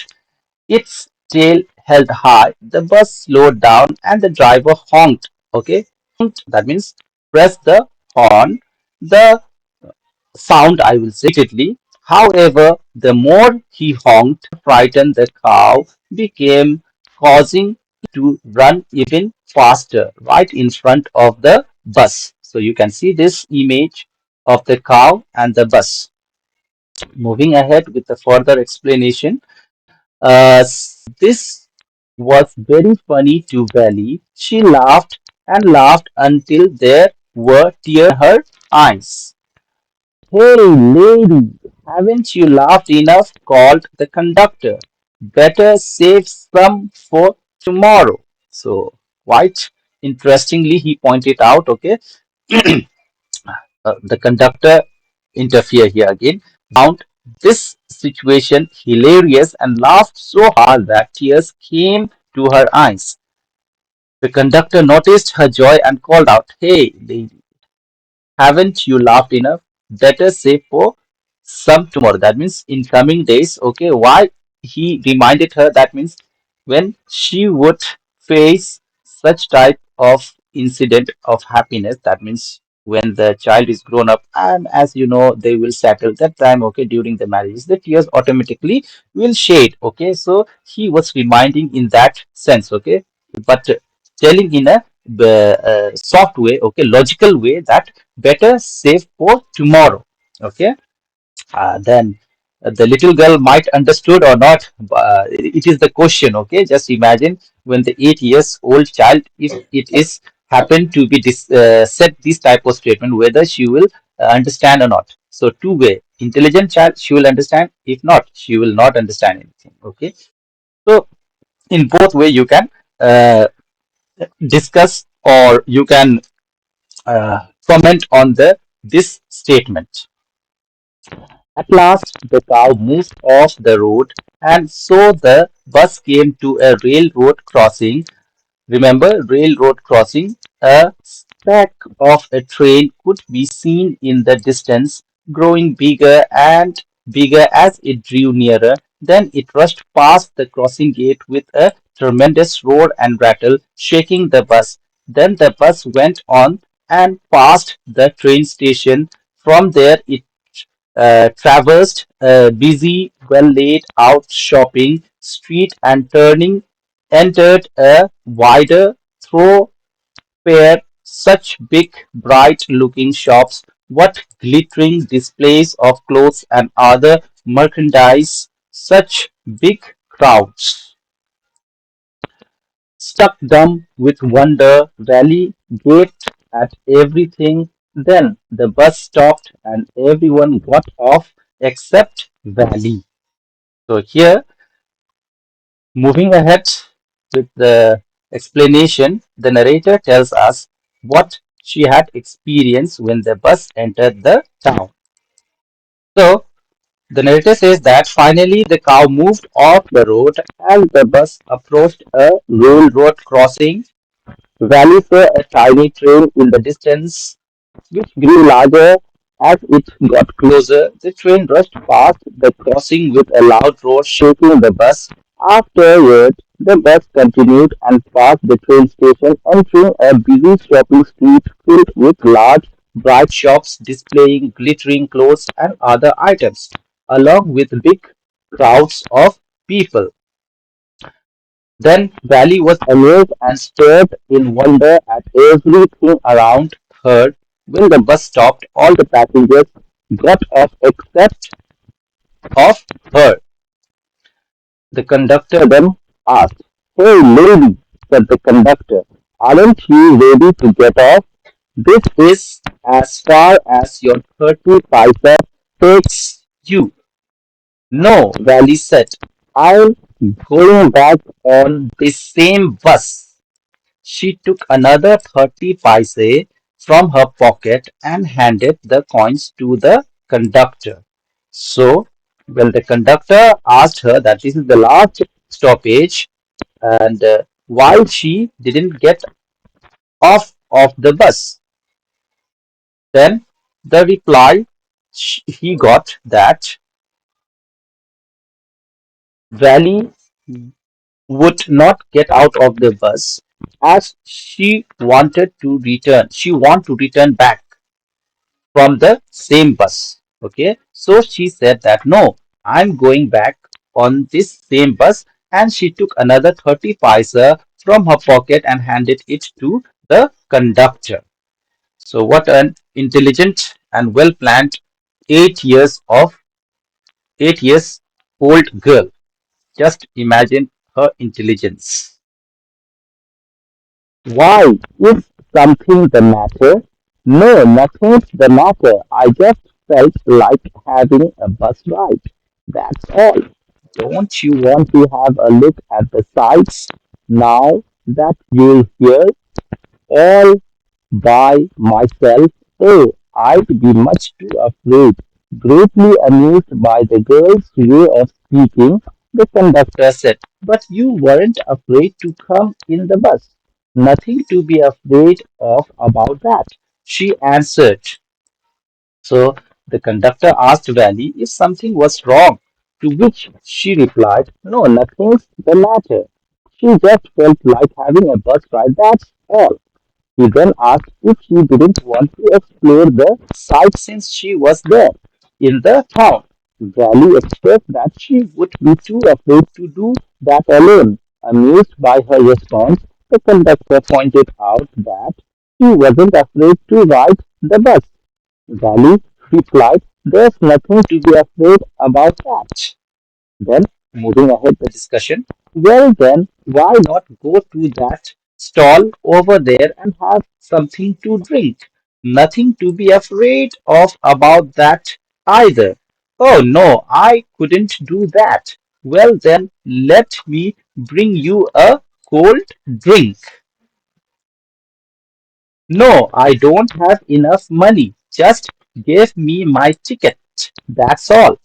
its tail held high. The bus slowed down and the driver honked. Okay, honked, that means press the horn. The sound, I will say repeatedly. However, the more he honked, frightened the cow became, causing it to run even faster right in front of the bus. So you can see this image of the cow and the bus. Moving ahead with the further explanation, this was very funny to Valley. She laughed and laughed until there were tears in her eyes. Hey, lady, haven't you laughed enough? Called the conductor. Better save some for tomorrow. So, quite interestingly, he pointed out, okay, the conductor interfere here again, found this situation hilarious and laughed so hard that tears came to her eyes. The conductor noticed her joy and called out, Hey, lady, haven't you laughed enough? Better save for some tomorrow. That means in coming days. Okay, why he reminded her? That means when she would face such type of incident of happiness, that means when the child is grown up and as you know they will settle that time, okay, during the marriage the tears automatically will shade. Okay, so he was reminding in that sense. Okay, but telling in a soft way, okay, logical way, that better save for tomorrow. Okay, then the little girl might understood or not. It is the question. Okay, just imagine when the 8 years old child, if it is happen to be said this type of statement, whether she will understand or not. So two way, intelligent child, she will understand. If not, she will not understand anything. Okay, so in both way you can uh, discuss or you can comment on the this statement. At last, the cow moved off the road, and so the bus came to a railroad crossing. Remember, railroad crossing? A speck of a train could be seen in the distance, growing bigger and bigger as it drew nearer. Then it rushed past the crossing gate with a tremendous roar and rattle, shaking the bus. Then the bus went on and passed the train station. From there, it traversed a busy, well laid out shopping street and turning entered a wider thoroughfare. Such big, bright looking shops, what glittering displays of clothes and other merchandise, such big crowds. Struck dumb with wonder, Valley gaped at everything. Then the bus stopped and everyone got off except Valley. So here, moving ahead with the explanation, the narrator tells us what she had experienced when the bus entered the town. So, the narrator says that finally the cow moved off the road as the bus approached a railroad crossing. Valley saw a tiny train in the distance which grew larger as it got closer. The train rushed past the crossing with a loud roar, shaking the bus. Afterward, the bus continued and passed the train station, entering a busy shopping street filled with large, bright shops displaying glittering clothes and other items, along with big crowds of people. Then Valley was amazed and stared in wonder at everything around her. When the bus stopped, all the passengers got off except of her. The conductor then asked, "Hey lady," said the conductor, "aren't you ready to get off? This is as far as your 30 paisa takes you." "No," Valley said, "I'm going back on this same bus." She took another 30 paise from her pocket and handed the coins to the conductor. So, when the conductor asked her that this is the last stoppage and why she didn't get off of the bus, then the reply he got that Valley would not get out of the bus as she wanted to return. She want to return back from the same bus. Okay, so she said that no, I'm going back on this same bus, and she took another 30 paisa from her pocket and handed it to the conductor. So, what an intelligent and well planned 8 years of 8 years old girl. Just imagine her intelligence. Why? Is something the matter? No, nothing's the matter. I just felt like having a bus ride. That's all. Don't you want to have a look at the sights now that you're here? All by myself? Oh, I'd be much too afraid. Greatly amused by the girl's way of speaking, the conductor said, "But you weren't afraid to come in the bus. Nothing to be afraid of about that," she answered. So the conductor asked Valley if something was wrong, to which she replied, "No, nothing's the matter. She just felt like having a bus ride, that's all." He then asked if she didn't want to explore the site since she was there in the town. Valley expressed that she would be too afraid to do that alone. Amused by her response, the conductor pointed out that she wasn't afraid to ride the bus. Valley replied, "There's nothing to be afraid about that." Then, moving ahead the discussion, well then, why not go to that stall over there and have something to drink? Nothing to be afraid of about that either. Oh no, I couldn't do that. Well then, let me bring you a cold drink. No, I don't have enough money. Just give me my ticket. That's all.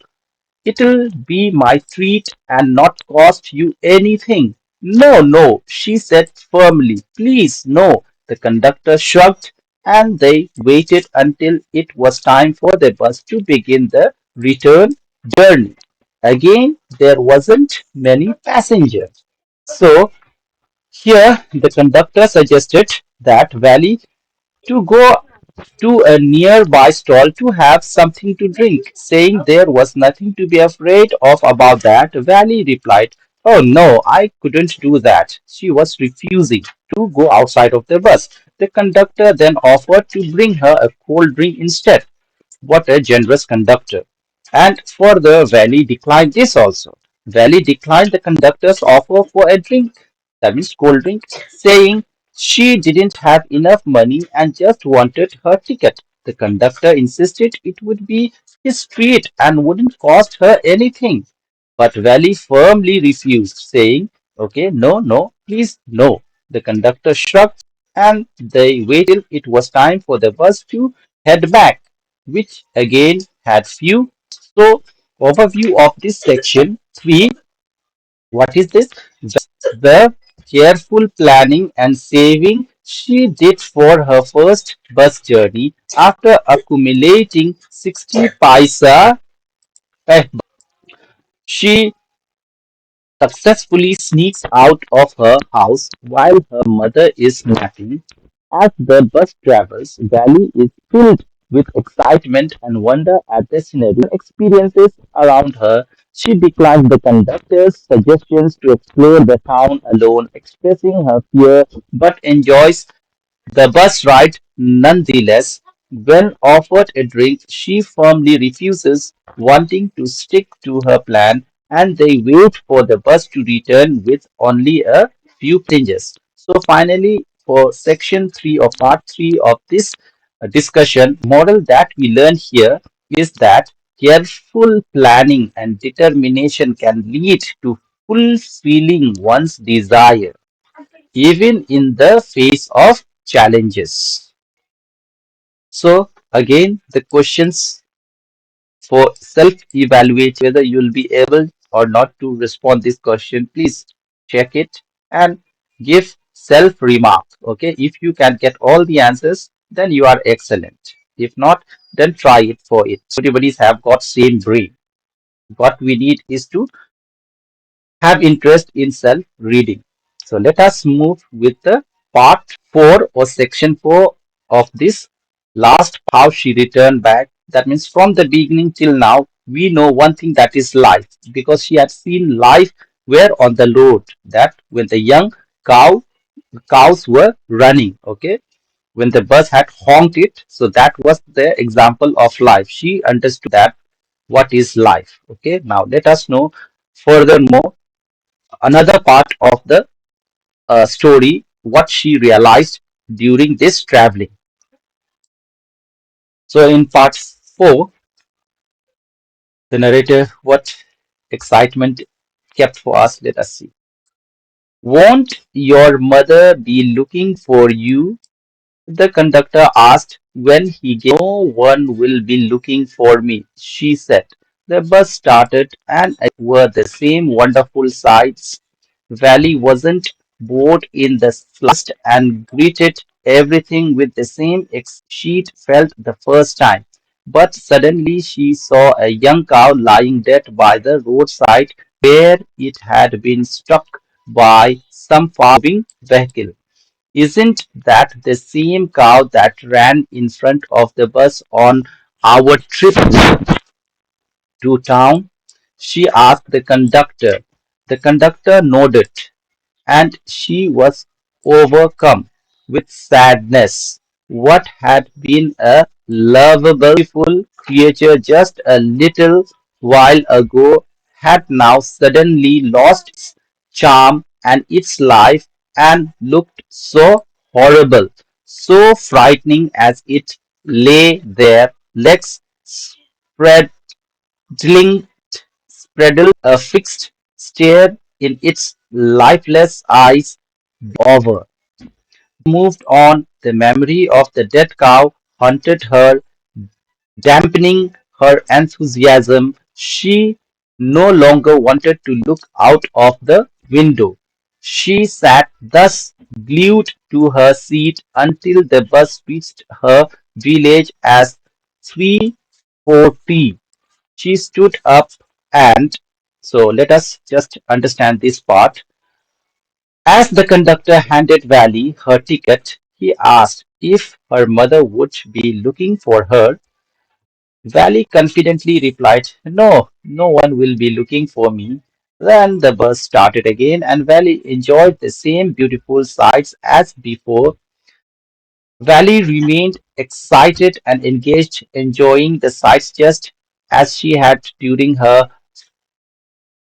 It'll be my treat and not cost you anything. No, no, she said firmly. Please, no. The conductor shrugged and they waited until it was time for the bus to begin the return journey. Again, there wasn't many passengers. So here the conductor suggested that Valley to go to a nearby stall to have something to drink, saying there was nothing to be afraid of about that. Valley replied, "Oh no, I couldn't do that." She was refusing to go outside of the bus. The conductor then offered to bring her a cold drink instead. What a generous conductor. And further, Valley declined this also. Valley declined the conductor's offer for a drink, that means cold drink, saying she didn't have enough money and just wanted her ticket. The conductor insisted it would be his treat and wouldn't cost her anything. But Valley firmly refused, saying, "Okay, no, no, please, no." The conductor shrugged and they waited till it was time for the bus to head back, which again had few. So, overview of this section 3. What is this? The careful planning and saving she did for her first bus journey after accumulating 60 paisa. eh, She successfully sneaks out of her house while her mother is napping. As the bus travels, Valley is filled with excitement and wonder at the scenery and experiences around her. She declines the conductor's suggestions to explore the town alone, expressing her fear but enjoys the bus ride nonetheless. When offered a drink, she firmly refuses, wanting to stick to her plan, and they wait for the bus to return with only a few passengers. So, finally, for section 3 or part 3 of this discussion, moral that we learn here is that careful planning and determination can lead to fulfilling one's desire even in the face of challenges. So, again, the questions for self-evaluate whether you'll be able or not to respond this question, please check it and give self-remark. Okay, if you can get all the answers, then you are excellent. If not, then try it for it. Everybody's have got same brain. What we need is to have interest in self reading. So let us move with the part 4 or section 4 of this last how she returned back. That means from the beginning till now, we know one thing that is life because she had seen life where on the road that when the young cow cows were running. Okay, when the bus had honked it, so that was the example of life. She understood that what is life. Okay, now let us know furthermore another part of the story what she realized during this traveling. So in part 4, the narrator what excitement kept for us. Let us see. Won't your mother be looking for you? The conductor asked when he gave. No one will be looking for me, she said. The bus started and it were the same wonderful sights. Valley wasn't bored in the slightest and greeted everything with the same she'd felt the first time. But suddenly she saw a young cow lying dead by the roadside where it had been struck by some fast-moving vehicle. Isn't that the same cow that ran in front of the bus on our trip to town? She asked the conductor. The conductor nodded, and she was overcome with sadness. What had been a lovable, beautiful creature just a little while ago had now suddenly lost its charm and its life and looked so horrible, so frightening as it lay there, legs spread, spreadle a fixed stare in its lifeless eyes over. Moved on, the memory of the dead cow haunted her, dampening her enthusiasm. She no longer wanted to look out of the window. She sat thus glued to her seat until the bus reached her village as 3:40. She stood up and so let us just understand this part. As the conductor handed Valley her ticket, he asked if her mother would be looking for her. Valley confidently replied, No, no one will be looking for me. Then the bus started again, and Valley enjoyed the same beautiful sights as before. Valley remained excited and engaged, enjoying the sights just as she had during her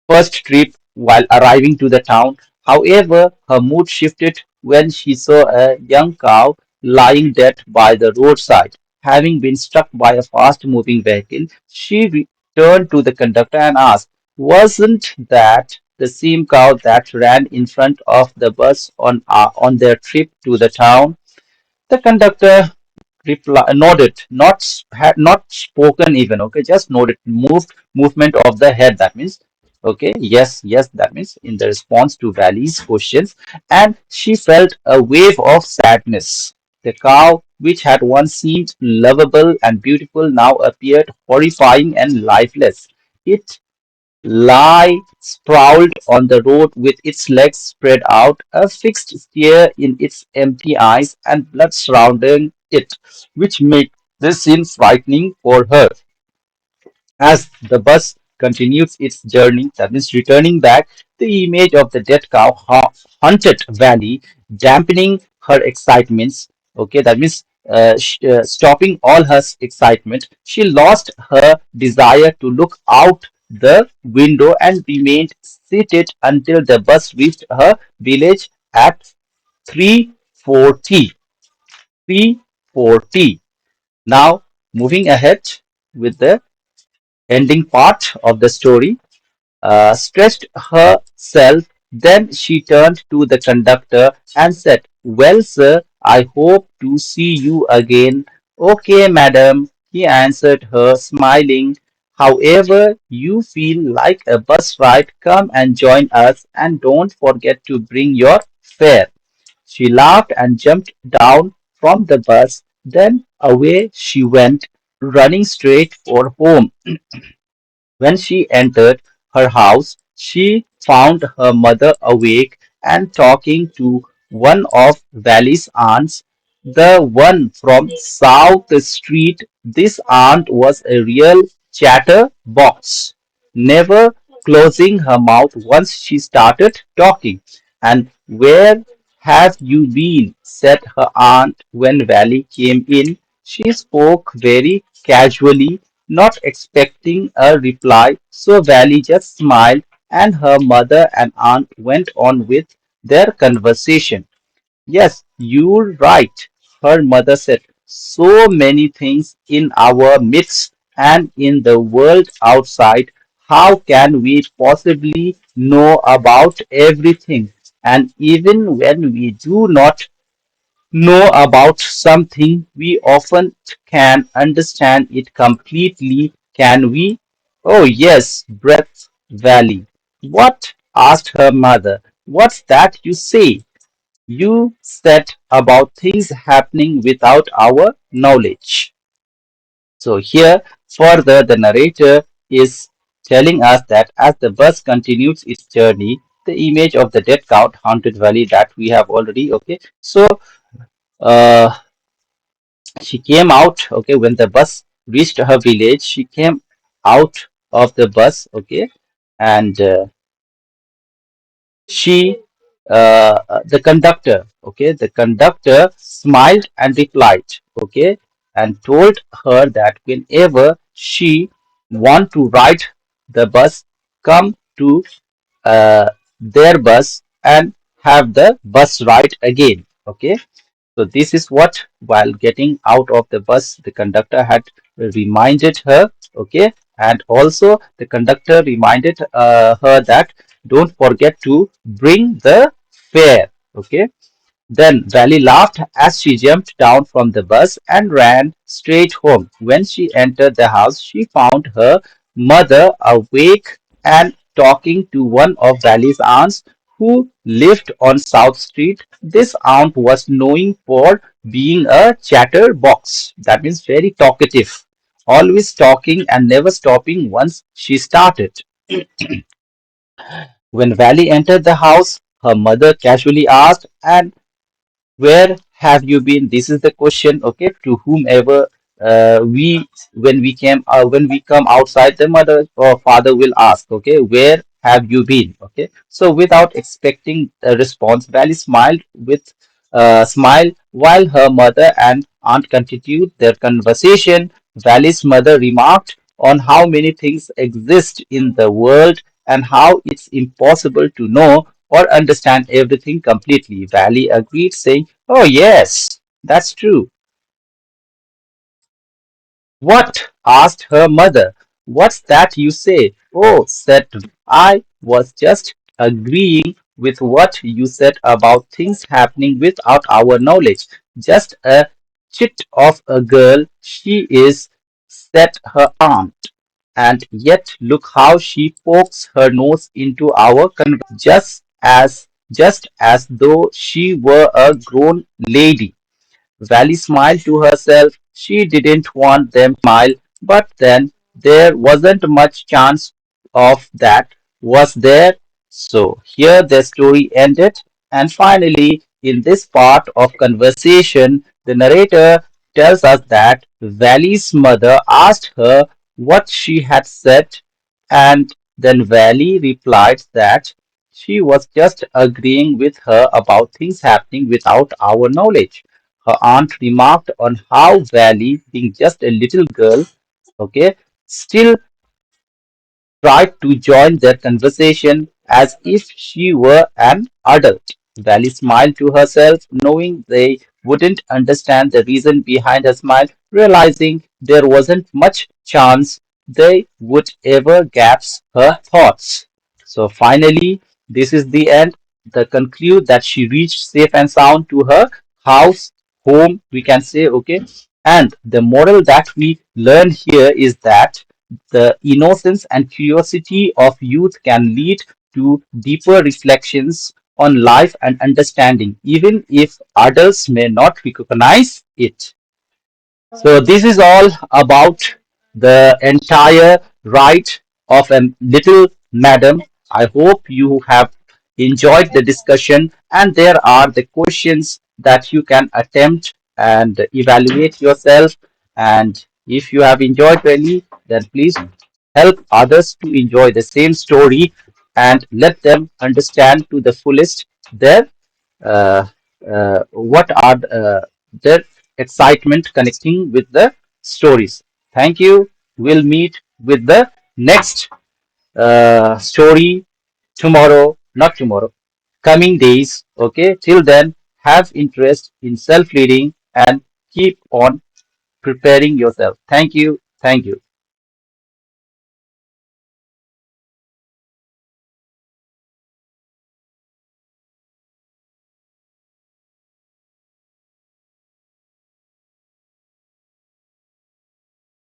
first trip while arriving to the town. However, her mood shifted when she saw a young cow lying dead by the roadside. Having been struck by a fast moving vehicle, she turned to the conductor and asked, Wasn't that the same cow that ran in front of the bus on their trip to the town. The conductor nodded, had not spoken even, okay, just nodded, movement of the head. That means, okay, yes, yes, that means in the response to Valley's questions, and she felt a wave of sadness. The cow, which had once seemed lovable and beautiful, now appeared horrifying and lifeless. It lie sprawled on the road with its legs spread out, a fixed stare in its empty eyes, and blood surrounding it, which made the scene frightening for her. As the bus continues its journey, that means returning back, the image of the dead cow haunted Valley, dampening her excitements. Okay, that means stopping all her excitement. She lost her desire to look out the window and remained seated until the bus reached her village at 3:40. 3:40. Now, moving ahead with the ending part of the story, stretched herself. Then she turned to the conductor and said, "Well, sir, I hope to see you again." "Okay, madam," he answered her, smiling. "However you feel like a bus ride, come and join us, and don't forget to bring your fare." She laughed and jumped down from the bus. Then away she went, running straight for home. When she entered her house, she found her mother awake and talking to one of Valley's aunts, the one from South Street. This aunt was a real chatterbox, never closing her mouth once she started talking. "And where have you been?" said her aunt when Valley came in. She spoke very casually, not expecting a reply, so Valley just smiled, and her mother and aunt went on with their conversation. "Yes, you're right," her mother said. "So many things in our midst and in the world outside. How can we possibly know about everything? And even when we do not know about something, we often can understand it completely, can we?" "Oh, yes," breathed Valley. "What?" asked her mother. "What's that you say? You said about things happening without our knowledge." So here, further, the narrator is telling us that as the bus continues its journey, the image of the dead cow haunted valley that we have already, okay. So uh, she came out, okay, when the bus reached her village. She came out of the bus, okay, and she the conductor, okay, the conductor smiled and replied, okay, and told her that whenever she want to ride the bus, come to their bus and have the bus ride again, okay. So this is what, while getting out of the bus, the conductor had reminded her, okay, and also the conductor reminded her that don't forget to bring the fare, okay. Then Valley laughed as she jumped down from the bus and ran straight home. When she entered the house, she found her mother awake and talking to one of Valley's aunts who lived on South Street. This aunt was known for being a chatterbox, that means very talkative, always talking and never stopping once she started. When Valley entered the house, her mother casually asked, "And where have you been?" This is the question, okay, to whomever we when we come outside, the mother or father will ask, okay, "Where have you been?" Okay, so without expecting a response, Valley smiled with smile while her mother and aunt continued their conversation. Valley's mother remarked on how many things exist in the world and how it's impossible to know or understand everything completely. Valley agreed, saying, "Oh, yes, that's true." "What?" asked her mother. "What's that you say?" "Oh," said, "I was just agreeing with what you said about things happening without our knowledge. Just a chit of a girl, she is, said her aunt. And yet look how she pokes her nose into our just as though she were a grown lady. Valley smiled to herself. She didn't want them to smile, but then there wasn't much chance of that, was there? So here the story ended, and finally, in this part of conversation, the narrator tells us that Valley's mother asked her what she had said, and then Valley replied that she was just agreeing with her about things happening without our knowledge. Her aunt remarked on how Valley, being just a little girl, okay, still tried to join their conversation as if she were an adult. Valley smiled to herself, knowing they wouldn't understand the reason behind her smile, realizing there wasn't much chance they would ever grasp her thoughts. So finally, this is the end. The conclude that she reached safe and sound to her house, home, we can say, okay. And the moral that we learn here is that the innocence and curiosity of youth can lead to deeper reflections on life and understanding, even if adults may not recognize it. So this is all about the entire right of a little madam. I hope you have enjoyed the discussion, and there are the questions that you can attempt and evaluate yourself. And if you have enjoyed really, then please help others to enjoy the same story and let them understand to the fullest their uh, what are their excitement connecting with the stories. Thank you. We'll meet with the next story tomorrow, not tomorrow, coming days. Okay, till then, have interest in self leading and keep on preparing yourself. Thank you. Thank you.